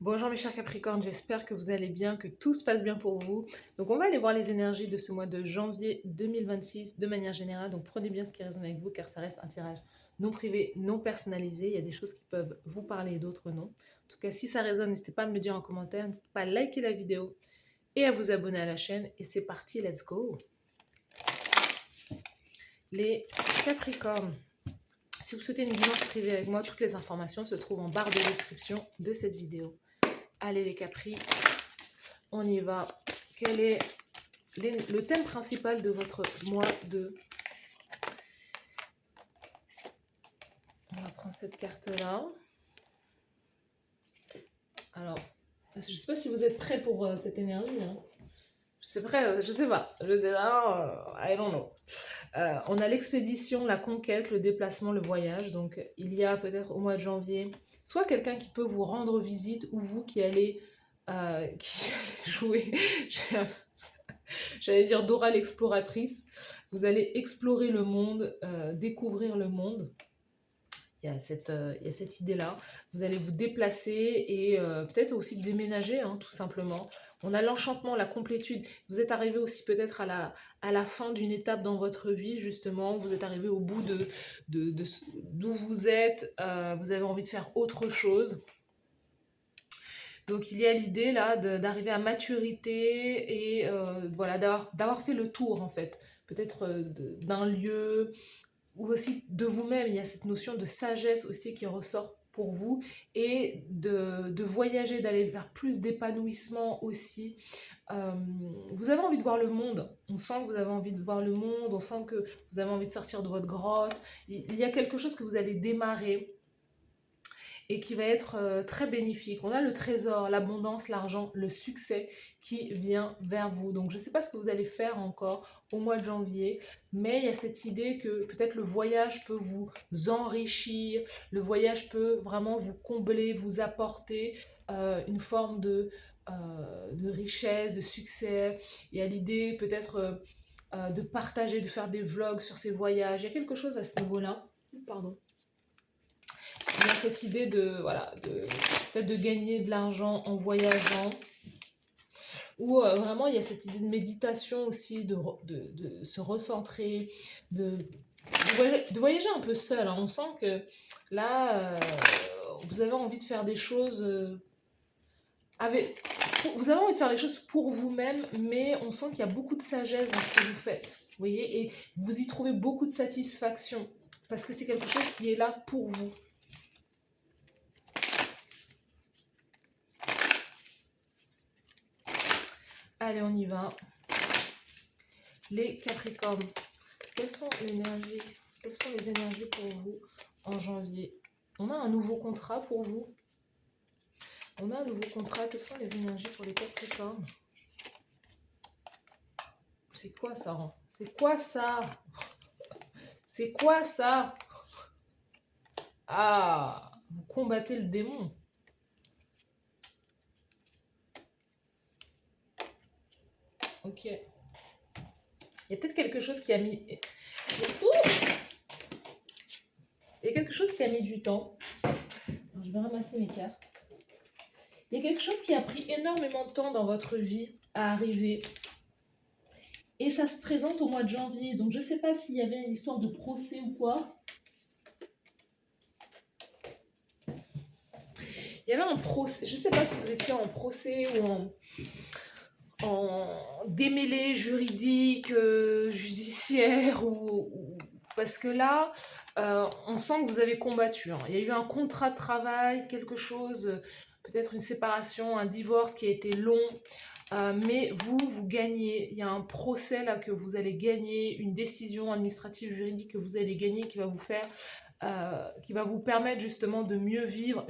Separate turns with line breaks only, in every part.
Bonjour mes chers Capricornes, j'espère que vous allez bien, que tout se passe bien pour vous. Donc on va aller voir les énergies de ce mois de janvier 2026 de manière générale. Donc prenez bien ce qui résonne avec vous car ça reste un tirage non privé, non personnalisé. Il y a des choses qui peuvent vous parler et d'autres non. En tout cas, si ça résonne, n'hésitez pas à me le dire en commentaire, n'hésitez pas à liker la vidéo et à vous abonner à la chaîne. Et c'est parti, let's go. Les Capricornes, si vous souhaitez une guidance privée avec moi, toutes les informations se trouvent en barre de description de cette vidéo. Allez les Capris, on y va. Quel est le thème principal de votre mois de... On va prendre cette carte-là. Alors, je ne sais pas si vous êtes prêts pour cette énergie. Hein. Je sais pas. I don't know. On a l'expédition, la conquête, le déplacement, le voyage. Donc, il y a peut-être au mois de janvier, soit quelqu'un qui peut vous rendre visite, ou vous qui allez jouer... J'allais dire Dora l'exploratrice. Vous allez explorer le monde, découvrir le monde. Il y a cette idée-là. Vous allez vous déplacer et peut-être aussi déménager, hein, tout simplement. On a l'enchantement, la complétude. Vous êtes arrivé aussi peut-être à la fin d'une étape dans votre vie, justement. Vous êtes arrivé au bout d'où vous êtes. Vous avez envie de faire autre chose. Donc il y a l'idée là d'arriver à maturité et voilà, d'avoir fait le tour en fait. Peut-être d'un lieu ou aussi de vous-même. Il y a cette notion de sagesse aussi qui ressort pour vous et de voyager, d'aller vers plus d'épanouissement aussi. Euh, vous avez envie de voir le monde. On sent que vous avez envie de voir le monde. On sent que vous avez envie de sortir de votre grotte. Il y a quelque chose que vous allez démarrer et qui va être très bénéfique. On a le trésor, l'abondance, l'argent, le succès qui vient vers vous. Donc je ne sais pas ce que vous allez faire encore au mois de janvier, mais il y a cette idée que peut-être le voyage peut vous enrichir, le voyage peut vraiment vous combler, vous apporter une forme de richesse, de succès. Il y a l'idée peut-être de partager, de faire des vlogs sur ces voyages. Il y a quelque chose à ce niveau-là. Pardon. Il y a cette idée de, voilà, peut-être de gagner de l'argent en voyageant. Ou vraiment, il y a cette idée de méditation aussi, de se recentrer, de voyager un peu seul. Hein. On sent que là, vous avez envie de faire des choses vous avez envie de faire les choses pour vous-même, mais on sent qu'il y a beaucoup de sagesse dans ce que vous faites. Vous voyez, et vous y trouvez beaucoup de satisfaction parce que c'est quelque chose qui est là pour vous. Allez, on y va. Les Capricornes, quelles sont les énergies pour vous en janvier? On a un nouveau contrat pour vous. On a un nouveau contrat. Quelles sont les énergies pour les Capricornes? C'est quoi ça? Hein? C'est quoi ça? C'est quoi ça? Ah, vous combattez le démon. Ok. Il y a peut-être quelque chose qui a mis... Il y a quelque chose qui a mis du temps. Alors, je vais ramasser mes cartes. Il y a quelque chose qui a pris énormément de temps dans votre vie à arriver. Et ça se présente au mois de janvier. Donc, je ne sais pas s'il y avait une histoire de procès ou quoi. Il y avait un procès. Je ne sais pas si vous étiez en procès ou en démêlé juridique, judiciaire. Parce que là, on sent que vous avez combattu. Hein. Il y a eu un contrat de travail, quelque chose, peut-être une séparation, un divorce qui a été long. Mais vous gagnez. Il y a un procès là que vous allez gagner, une décision administrative juridique que vous allez gagner qui va vous faire, qui va vous permettre justement de mieux vivre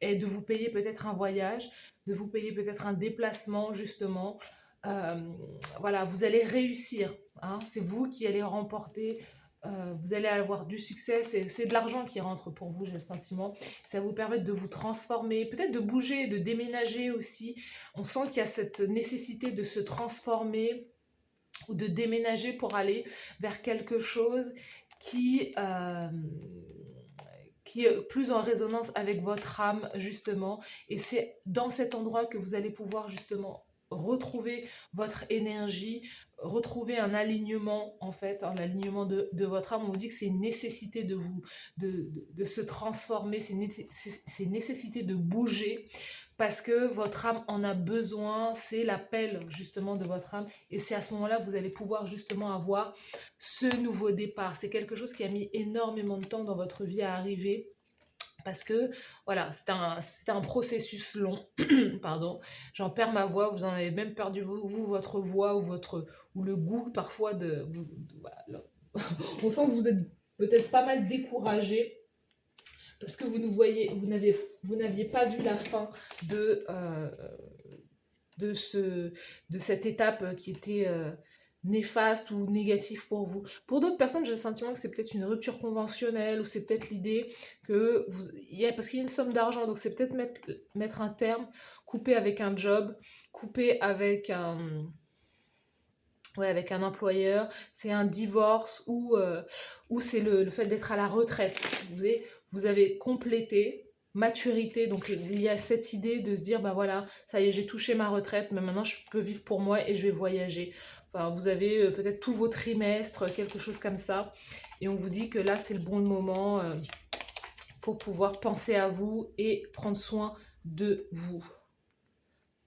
et de vous payer peut-être un voyage, de vous payer peut-être un déplacement justement. Voilà, vous allez réussir. Hein, c'est vous qui allez remporter. Vous allez avoir du succès, c'est de l'argent qui rentre pour vous, j'ai le sentiment. Ça va vous permettre de vous transformer, peut-être de bouger, de déménager aussi. On sent qu'il y a cette nécessité de se transformer ou de déménager pour aller vers quelque chose qui qui est plus en résonance avec votre âme, justement. Et c'est dans cet endroit que vous allez pouvoir justement retrouver votre énergie, retrouver un alignement, en fait, un alignement de votre âme. On vous dit que c'est une nécessité de vous, de se transformer, c'est une nécessité de bouger, parce que votre âme en a besoin, c'est l'appel justement de votre âme, et c'est à ce moment-là que vous allez pouvoir justement avoir ce nouveau départ. C'est quelque chose qui a mis énormément de temps dans votre vie à arriver, parce que voilà, c'est un processus long. Pardon, j'en perds ma voix, vous en avez même perdu vous votre voix, ou le goût parfois voilà. On sent que vous êtes peut-être pas mal découragé, parce que vous n'aviez pas vu la fin de, de cette étape qui était néfaste ou négative pour vous. Pour d'autres personnes, j'ai le sentiment que c'est peut-être une rupture conventionnelle, ou c'est peut-être l'idée que parce qu'il y a une somme d'argent, donc c'est peut-être mettre un terme, couper avec un job, couper avec avec un employeur, c'est un divorce, ou c'est le fait d'être à la retraite. Vous avez complété, maturité, donc il y a cette idée de se dire, bah voilà, ça y est, j'ai touché ma retraite, mais maintenant je peux vivre pour moi et je vais voyager. Enfin, vous avez peut-être tous vos trimestres, quelque chose comme ça, et on vous dit que là c'est le bon moment pour pouvoir penser à vous et prendre soin de vous.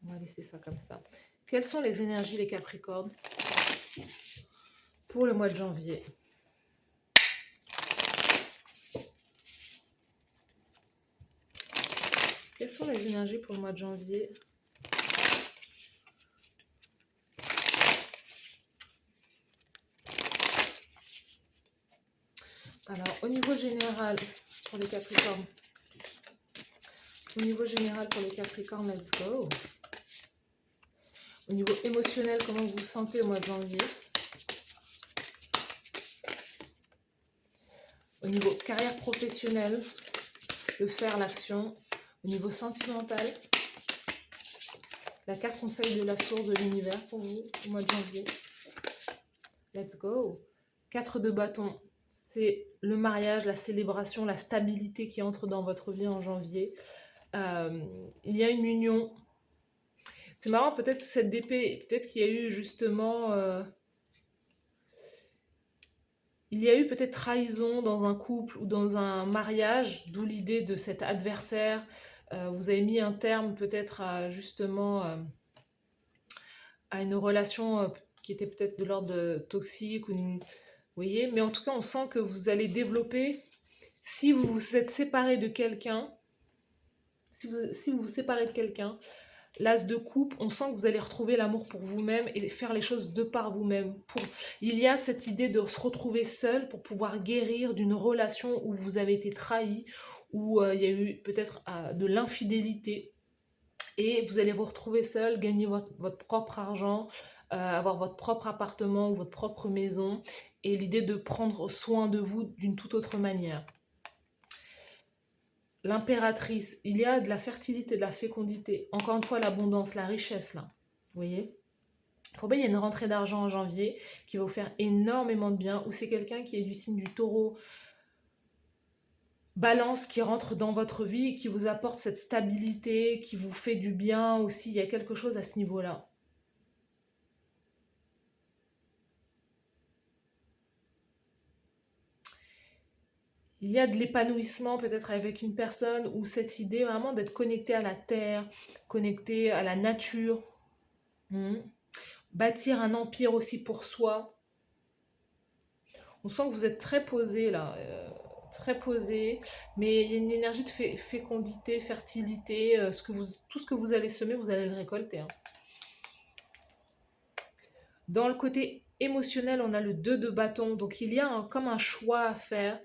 On va laisser ça comme ça. Quelles sont les énergies, les Capricornes, pour le mois de janvier? Quelles sont les énergies pour le mois de janvier? Alors, au niveau général, pour les Capricornes. Au niveau général, pour les Capricornes, let's go. Au niveau émotionnel, comment vous vous sentez au mois de janvier? Au niveau carrière professionnelle, le faire, l'action. Au niveau sentimental, la carte conseil de la source de l'univers pour vous au mois de janvier. Let's go. 4 de bâton, c'est le mariage, la célébration, la stabilité qui entre dans votre vie en janvier. Il y a une union. C'est marrant, peut-être cette d'épée, peut-être qu'il y a eu justement... il y a eu peut-être trahison dans un couple ou dans un mariage, d'où l'idée de cet adversaire. Vous avez mis un terme peut-être à justement à une relation qui était peut-être de l'ordre toxique, vous voyez, mais en tout cas on sent que vous allez développer, si vous vous êtes séparé de quelqu'un, si vous vous séparez de quelqu'un, l'as de coupe, on sent que vous allez retrouver l'amour pour vous-même et faire les choses de par vous-même. Il y a cette idée de se retrouver seul pour pouvoir guérir d'une relation où vous avez été trahi, où il y a eu peut-être de l'infidélité, et vous allez vous retrouver seul, gagner votre propre argent, avoir votre propre appartement ou votre propre maison, et l'idée de prendre soin de vous d'une toute autre manière. L'impératrice, il y a de la fertilité, de la fécondité. Encore une fois, l'abondance, la richesse, là. Vous voyez? Pour bien, il y a une rentrée d'argent en janvier qui va vous faire énormément de bien. Ou c'est quelqu'un qui est du signe du taureau, balance, qui rentre dans votre vie et qui vous apporte cette stabilité, qui vous fait du bien aussi. Il y a quelque chose à ce niveau-là. Il y a de l'épanouissement peut-être avec une personne, ou cette idée vraiment d'être connecté à la terre, connecté à la nature. Bâtir un empire aussi pour soi. On sent que vous êtes très posé là, très posé, mais il y a une énergie de fécondité, fertilité. Tout ce que vous allez semer, vous allez le récolter. Hein. Dans le côté émotionnel, on a le 2 de bâton, donc il y a comme un choix à faire.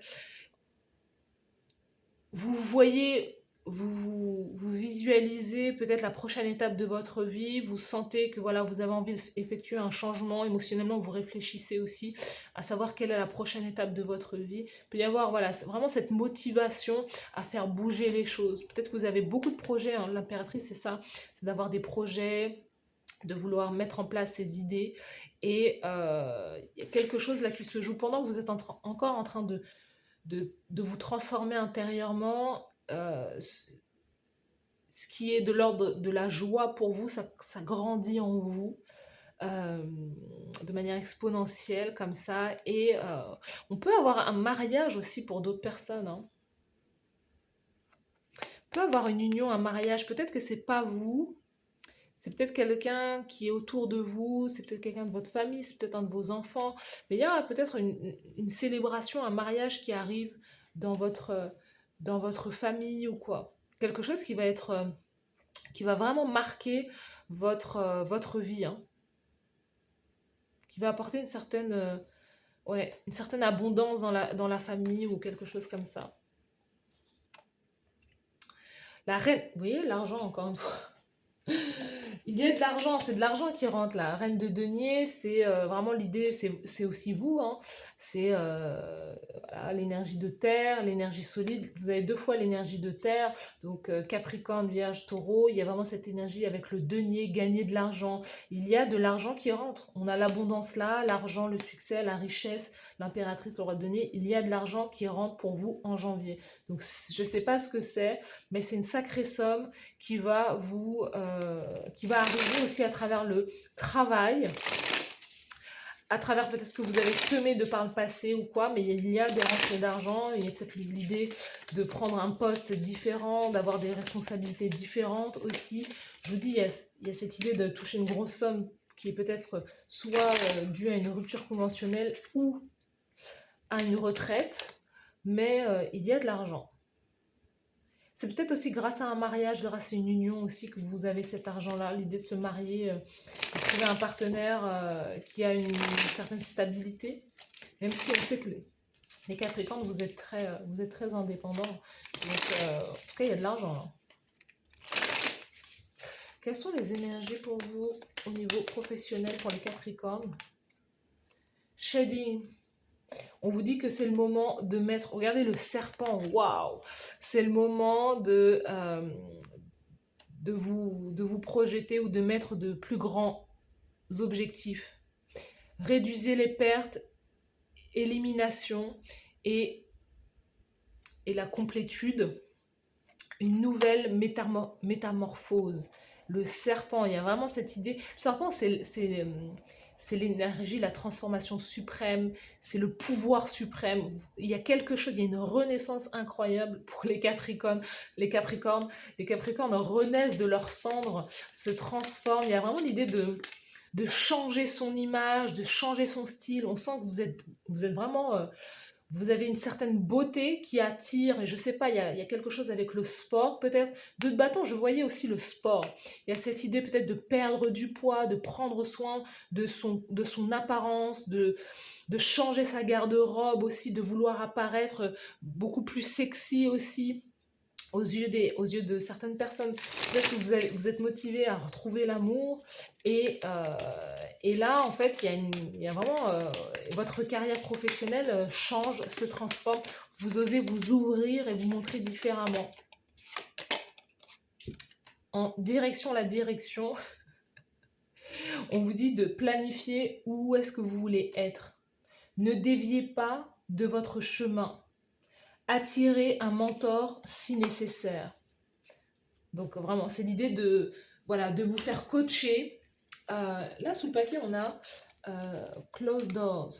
Vous voyez, vous visualisez peut-être la prochaine étape de votre vie, vous sentez que voilà, vous avez envie d'effectuer un changement émotionnellement, vous réfléchissez aussi à savoir quelle est la prochaine étape de votre vie. Il peut y avoir voilà, vraiment cette motivation à faire bouger les choses. Peut-être que vous avez beaucoup de projets, hein. L'impératrice, c'est ça, c'est d'avoir des projets, de vouloir mettre en place ses idées, et il y a quelque chose là qui se joue pendant que vous êtes encore en train de de vous transformer intérieurement. Ce qui est de l'ordre de la joie pour vous, ça grandit en vous euh, de manière exponentielle comme ça. Et on peut avoir un mariage aussi pour d'autres personnes, hein. On peut avoir une union, un mariage. Peut-être que c'est pas vous, c'est peut-être quelqu'un qui est autour de vous, c'est peut-être quelqu'un de votre famille, c'est peut-être un de vos enfants. Mais il y a peut-être une célébration, un mariage qui arrive dans dans votre famille ou quoi. Quelque chose qui va être, qui va vraiment marquer votre vie, hein, qui va apporter ouais, une certaine abondance dans la famille ou quelque chose comme ça. La reine, vous voyez, l'argent encore une fois. Il y a de l'argent, c'est de l'argent qui rentre. La reine de denier, c'est vraiment l'idée, c'est aussi vous, hein. C'est voilà, l'énergie de terre, l'énergie solide. Vous avez deux fois l'énergie de terre, donc Capricorne, Vierge, Taureau. Il y a vraiment cette énergie avec le denier, gagner de l'argent. Il y a de l'argent qui rentre. On a l'abondance là, l'argent, le succès, la richesse, l'impératrice, le roi de denier. Il y a de l'argent qui rentre pour vous en janvier. Donc je ne sais pas ce que c'est, mais c'est une sacrée somme qui va arriver aussi à travers le travail, à travers peut-être ce que vous avez semé de par le passé ou quoi, mais il y a des rentrées d'argent, il y a peut-être l'idée de prendre un poste différent, d'avoir des responsabilités différentes aussi. Je vous dis, il y a cette idée de toucher une grosse somme qui est peut-être soit due à une rupture conventionnelle ou à une retraite, mais il y a de l'argent. C'est peut-être aussi grâce à un mariage, grâce à une union aussi que vous avez cet argent-là, l'idée de se marier, de trouver un partenaire qui a une certaine stabilité. Même si on sait que les Capricornes, vous êtes très indépendants. Donc, en tout cas, il y a de l'argent là. Quelles sont les énergies pour vous au niveau professionnel pour les Capricornes? Shedding. On vous dit que c'est le moment de mettre, regardez le serpent, waouh! C'est le moment de vous projeter ou de mettre de plus grands objectifs. Réduisez les pertes, élimination et la complétude, une nouvelle métamorphose. Le serpent, il y a vraiment cette idée. Le serpent, c'est l'énergie, la transformation suprême, c'est le pouvoir suprême. Il y a quelque chose, il y a une renaissance incroyable pour les Capricornes. Les Capricornes, les Capricornes renaissent de leurs cendres, se transforment. Il y a vraiment l'idée de changer son image, de changer son style. On sent que vous êtes vraiment... vous avez une certaine beauté qui attire, et je sais pas, il y a quelque chose avec le sport peut-être. De bâton, je voyais aussi le sport. Il y a cette idée peut-être de perdre du poids, de prendre soin de son apparence, de changer sa garde-robe aussi, de vouloir apparaître beaucoup plus sexy aussi aux yeux de certaines personnes. Peut-être que vous êtes motivé à retrouver l'amour et là, en fait, il y a vraiment... votre carrière professionnelle change, se transforme. Vous osez vous ouvrir et vous montrer différemment. En direction, la direction, on vous dit de planifier où est-ce que vous voulez être. Ne déviez pas de votre chemin. Attirez un mentor si nécessaire. Donc vraiment, c'est l'idée de, voilà, de vous faire coacher. Là, sous le papier, on a close doors.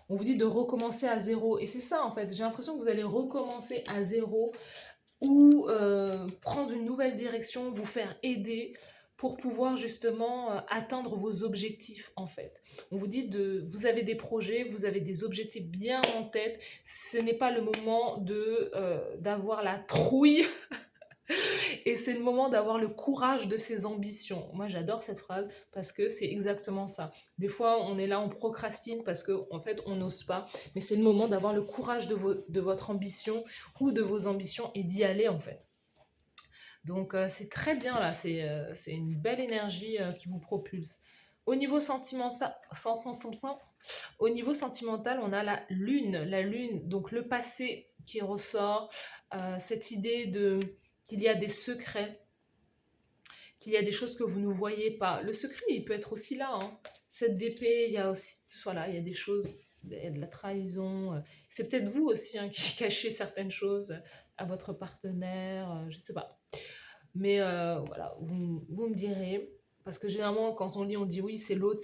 On vous dit de recommencer à zéro. Et c'est ça, en fait. J'ai l'impression que vous allez recommencer à zéro ou prendre une nouvelle direction, vous faire aider pour pouvoir justement atteindre vos objectifs, en fait. On vous dit vous avez des projets, vous avez des objectifs bien en tête. Ce n'est pas le moment d'avoir la trouille. Et c'est le moment d'avoir le courage de ses ambitions. Moi, j'adore cette phrase parce que c'est exactement ça. Des fois, on est là, on procrastine parce qu'en fait, on n'ose pas. Mais c'est le moment d'avoir le courage de votre ambition ou de vos ambitions et d'y aller, en fait. Donc, c'est très bien, là. C'est une belle énergie qui vous propulse. Au niveau sentimental, on a la lune, donc le passé qui ressort, cette idée qu'il y a des secrets, qu'il y a des choses que vous ne voyez pas. Le secret, il peut être aussi là, hein. Cette d'épée, il y a aussi, voilà, il y a des choses de la trahison. C'est peut-être vous aussi hein, qui cachez certaines choses à votre partenaire, je ne sais pas. Mais voilà, vous me direz. Parce que généralement, quand on lit, on dit oui, c'est l'autre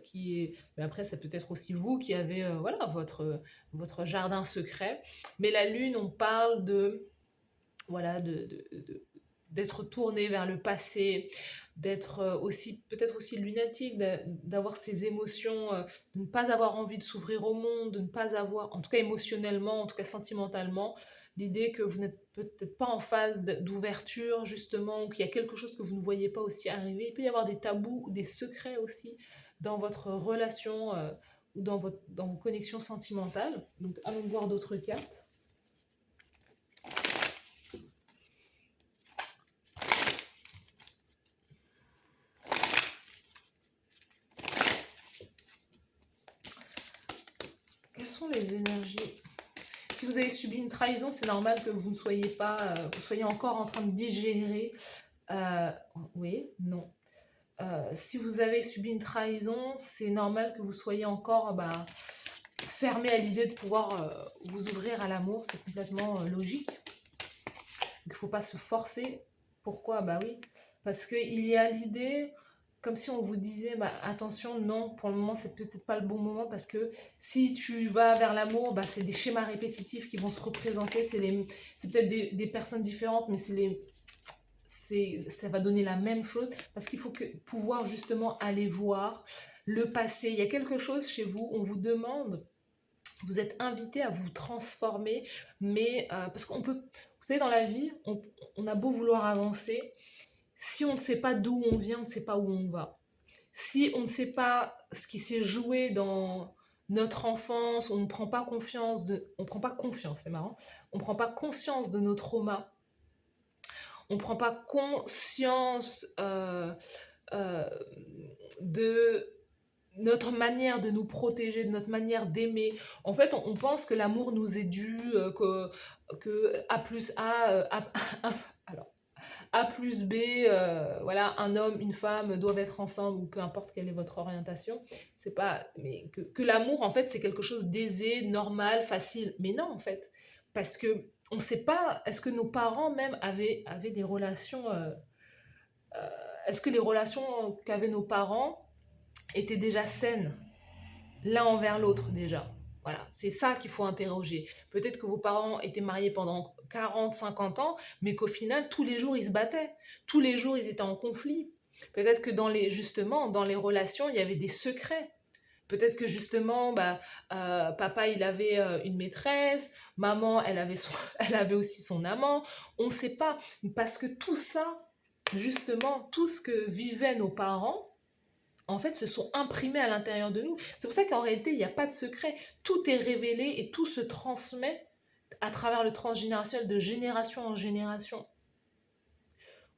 qui est. Mais après, ça peut être aussi vous qui avez voilà, votre jardin secret. Mais la lune, on parle de voilà, d'être tourné vers le passé, d'être aussi peut-être aussi lunatique, d'avoir ces émotions, de ne pas avoir envie de s'ouvrir au monde, de ne pas avoir, en tout cas émotionnellement, en tout cas sentimentalement, l'idée que vous n'êtes peut-être pas en phase d'ouverture justement, ou qu'il y a quelque chose que vous ne voyez pas aussi arriver. Il peut y avoir des tabous ou des secrets aussi dans votre relation ou dans vos connexions sentimentales. Donc allons voir d'autres cartes. Quelles sont les énergies? Si vous avez subi une trahison, c'est normal que vous ne soyez pas, vous soyez encore en train de digérer. Euh, oui, non. Si vous avez subi une trahison, c'est normal que vous soyez encore fermé à l'idée de pouvoir vous ouvrir à l'amour. C'est complètement logique. Il ne faut pas se forcer. Pourquoi? Bah oui, parce qu'il y a l'idée, comme si on vous disait, bah, attention, non, pour le moment, c'est peut-être pas le bon moment, parce que si tu vas vers l'amour, bah, c'est des schémas répétitifs qui vont se représenter, c'est peut-être des personnes différentes, mais ça va donner la même chose, parce qu'il faut pouvoir justement aller voir le passé. Il y a quelque chose chez vous, on vous demande, vous êtes invité à vous transformer, mais parce qu'on peut, vous savez, dans la vie, on a beau vouloir avancer, si on ne sait pas d'où on vient, on ne sait pas où on va. Si on ne sait pas ce qui s'est joué dans notre enfance, on ne prend pas confiance, on prend pas confiance, c'est marrant, on ne prend pas conscience de nos traumas, on ne prend pas conscience euh, de notre manière de nous protéger, de notre manière d'aimer. En fait, on pense que l'amour nous est dû, que A plus A, alors, A plus B, voilà, un homme, une femme doivent être ensemble, ou peu importe quelle est votre orientation. C'est pas, mais que l'amour, en fait, c'est quelque chose d'aisé, normal, facile. Mais non, en fait, parce que on ne sait pas, est-ce que nos parents même avaient des relations, est-ce que les relations qu'avaient nos parents étaient déjà saines l'un envers l'autre déjà. Voilà, c'est ça qu'il faut interroger. Peut-être que vos parents étaient mariés pendant 40, 50 ans, mais qu'au final, tous les jours, ils se battaient. Tous les jours, ils étaient en conflit. Peut-être que justement, dans les relations, il y avait des secrets. Peut-être que justement, papa, il avait une maîtresse, maman, elle avait aussi son amant. On ne sait pas. Parce que tout ça, justement, tout ce que vivaient nos parents, en fait, se sont imprimés à l'intérieur de nous. C'est pour ça qu'en réalité, il n'y a pas de secret. Tout est révélé et tout se transmet à travers le transgénérationnel, de génération en génération.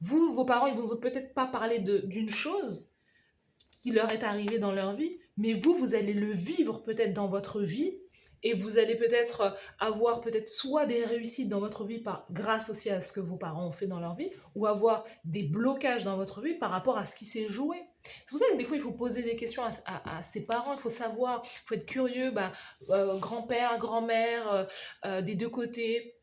Vous, vos parents, ils ne vous ont peut-être pas parlé d'une chose qui leur est arrivée dans leur vie, mais vous allez le vivre peut-être dans votre vie, et vous allez peut-être avoir peut-être soit des réussites dans votre vie grâce aussi à ce que vos parents ont fait dans leur vie, ou avoir des blocages dans votre vie par rapport à ce qui s'est joué. C'est pour ça que des fois il faut poser des questions à ses parents, il faut savoir, il faut être curieux, grand-père, grand-mère, des deux côtés.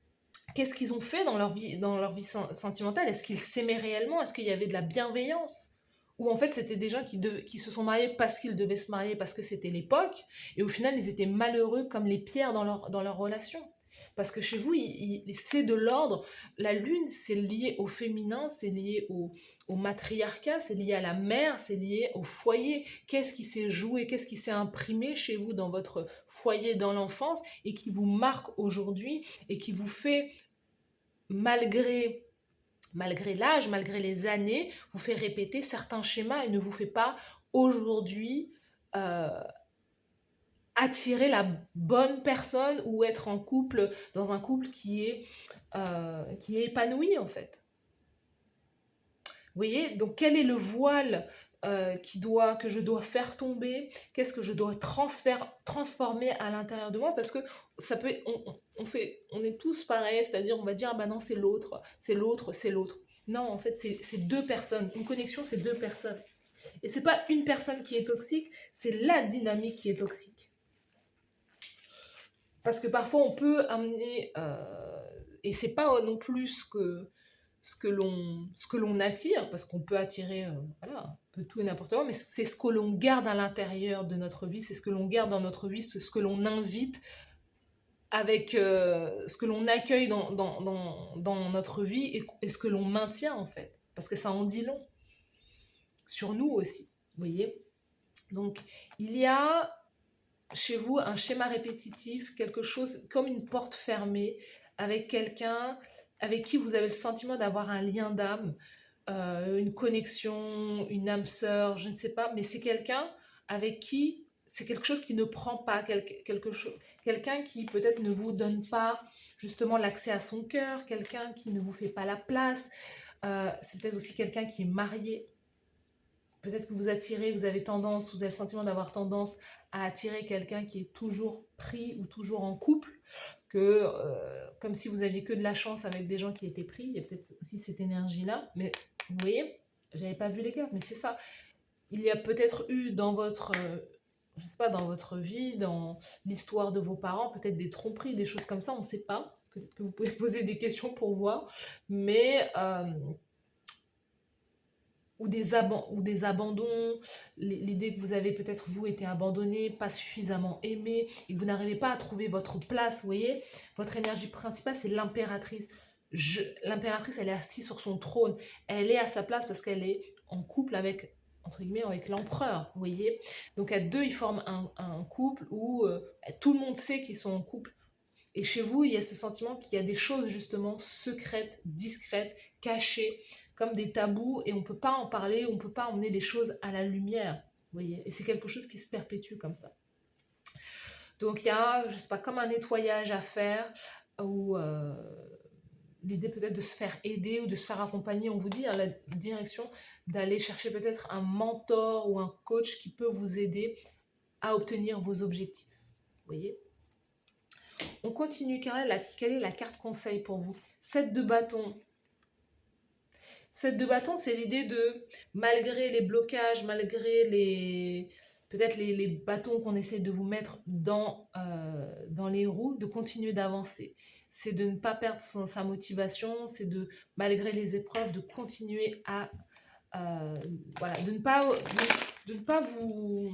Qu'est-ce qu'ils ont fait dans leur vie sentimentale? Est-ce qu'ils s'aimaient réellement? Est-ce qu'il y avait de la bienveillance? Ou en fait c'était des gens qui se sont mariés parce qu'ils devaient se marier, parce que c'était l'époque, et au final ils étaient malheureux comme les pierres dans leur relation. Parce que chez vous, c'est de l'ordre. La lune, c'est lié au féminin, c'est lié au matriarcat, c'est lié à la mère, c'est lié au foyer. Qu'est-ce qui s'est joué, qu'est-ce qui s'est imprimé chez vous dans votre foyer dans l'enfance et qui vous marque aujourd'hui et qui vous fait, malgré l'âge, malgré les années, vous fait répéter certains schémas et ne vous fait pas aujourd'hui euh, attirer la bonne personne ou être en couple, dans un couple qui est épanoui en fait. Vous voyez, donc quel est le voile que je dois faire tomber? Qu'est-ce que je dois transformer à l'intérieur de moi? Parce que ça peut, on est tous pareils, c'est-à-dire on va dire, ah bah non, c'est l'autre, c'est l'autre, c'est l'autre. Non, en fait, c'est deux personnes. Une connexion, c'est deux personnes. Et c'est pas une personne qui est toxique, c'est la dynamique qui est toxique. Parce que parfois on peut amener, et c'est pas non plus ce que l'on attire, parce qu'on peut attirer, voilà, un peu tout et n'importe quoi, mais c'est ce que l'on garde à l'intérieur de notre vie, c'est ce que l'on garde dans notre vie, c'est ce que l'on invite avec ce que l'on accueille dans notre vie et ce que l'on maintient en fait. Parce que ça en dit long sur nous aussi, vous voyez. Donc il y a chez vous un schéma répétitif, quelque chose comme une porte fermée avec quelqu'un avec qui vous avez le sentiment d'avoir un lien d'âme, une connexion, une âme sœur, je ne sais pas, mais c'est quelqu'un avec qui c'est quelque chose qui ne prend pas, quelqu'un qui peut-être ne vous donne pas justement l'accès à son cœur, quelqu'un qui ne vous fait pas la place. C'est peut-être aussi quelqu'un qui est marié. Peut-être que vous attirez, vous avez le sentiment d'avoir tendance à attirer quelqu'un qui est toujours pris ou toujours en couple, comme si vous aviez que de la chance avec des gens qui étaient pris. Il y a peut-être aussi cette énergie-là. Mais vous voyez, j'avais pas vu les cartes, mais c'est ça. Il y a peut-être eu dans votre, je sais pas, dans votre vie, dans l'histoire de vos parents, peut-être des tromperies, des choses comme ça, on ne sait pas. Peut-être que vous pouvez poser des questions pour voir. Mais ou des abandons, l'idée que vous avez peut-être vous été abandonné, pas suffisamment aimé, et que vous n'arrivez pas à trouver votre place, vous voyez, votre énergie principale, c'est l'impératrice. L'impératrice, elle est assise sur son trône, elle est à sa place parce qu'elle est en couple avec, entre guillemets, avec l'empereur, vous voyez. Donc à deux, ils forment un couple où tout le monde sait qu'ils sont en couple. Et chez vous, il y a ce sentiment qu'il y a des choses justement secrètes, discrètes, cachées, comme des tabous, et on ne peut pas en parler, on ne peut pas emmener les choses à la lumière. Vous voyez, et c'est quelque chose qui se perpétue comme ça. Donc il y a, je sais pas, comme un nettoyage à faire, ou l'idée peut-être de se faire aider ou de se faire accompagner. On vous dit la direction d'aller chercher peut-être un mentor ou un coach qui peut vous aider à obtenir vos objectifs. Vous voyez. On continue, quelle est la carte conseil pour vous? 7 de bâton. 7 de bâton, c'est l'idée de, malgré les blocages, malgré peut-être les bâtons qu'on essaie de vous mettre dans les roues, de continuer d'avancer. C'est de ne pas perdre sa motivation, c'est de, malgré les épreuves, de continuer à... voilà, de ne pas, de ne pas vous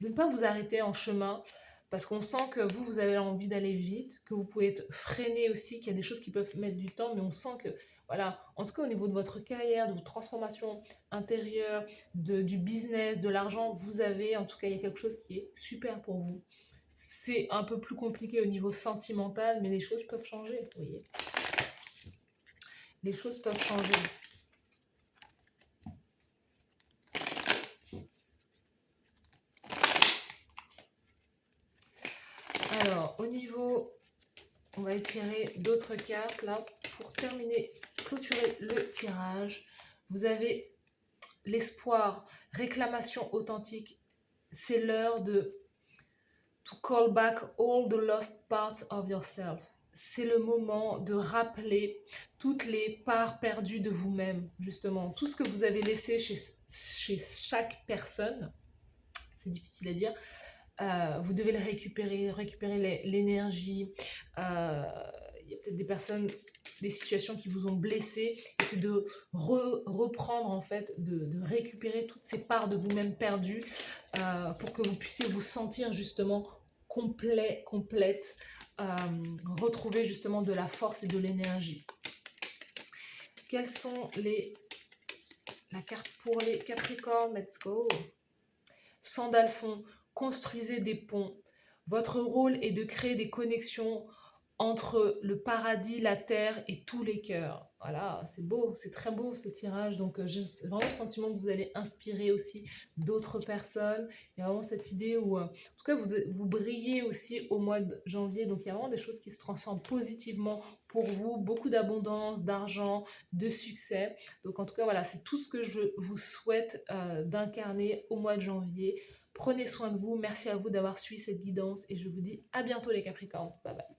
de ne pas vous arrêter en chemin parce qu'on sent que vous avez envie d'aller vite, que vous pouvez être freiné aussi, qu'il y a des choses qui peuvent mettre du temps, mais on sent que, voilà, en tout cas au niveau de votre carrière, de votre transformation intérieure, du business, de l'argent, vous avez, en tout cas, il y a quelque chose qui est super pour vous. C'est un peu plus compliqué au niveau sentimental, mais les choses peuvent changer, vous voyez. Les choses peuvent changer. Alors, au niveau, on va étirer d'autres cartes là pour terminer, clôturer le tirage. Vous avez l'espoir, réclamation authentique. C'est l'heure de to call back all the lost parts of yourself. C'est le moment de rappeler toutes les parts perdues de vous-même, justement. Tout ce que vous avez laissé chez chaque personne, c'est difficile à dire, vous devez le récupérer l'énergie. Il y a peut-être des personnes, des situations qui vous ont blessé. Et c'est de reprendre, en fait, de récupérer toutes ces parts de vous-même perdues pour que vous puissiez vous sentir justement complète, retrouver justement de la force et de l'énergie. Quelles sont la carte pour les Capricornes? Let's go. Sandalphon, construisez des ponts. Votre rôle est de créer des connexions entre le paradis, la terre et tous les cœurs. Voilà, c'est beau, c'est très beau ce tirage. Donc j'ai vraiment le sentiment que vous allez inspirer aussi d'autres personnes. Il y a vraiment cette idée où, en tout cas, vous brillez aussi au mois de janvier. Donc il y a vraiment des choses qui se transforment positivement pour vous. Beaucoup d'abondance, d'argent, de succès. Donc en tout cas, voilà, c'est tout ce que je vous souhaite d'incarner au mois de janvier. Prenez soin de vous. Merci à vous d'avoir suivi cette guidance et je vous dis à bientôt les Capricornes. Bye bye.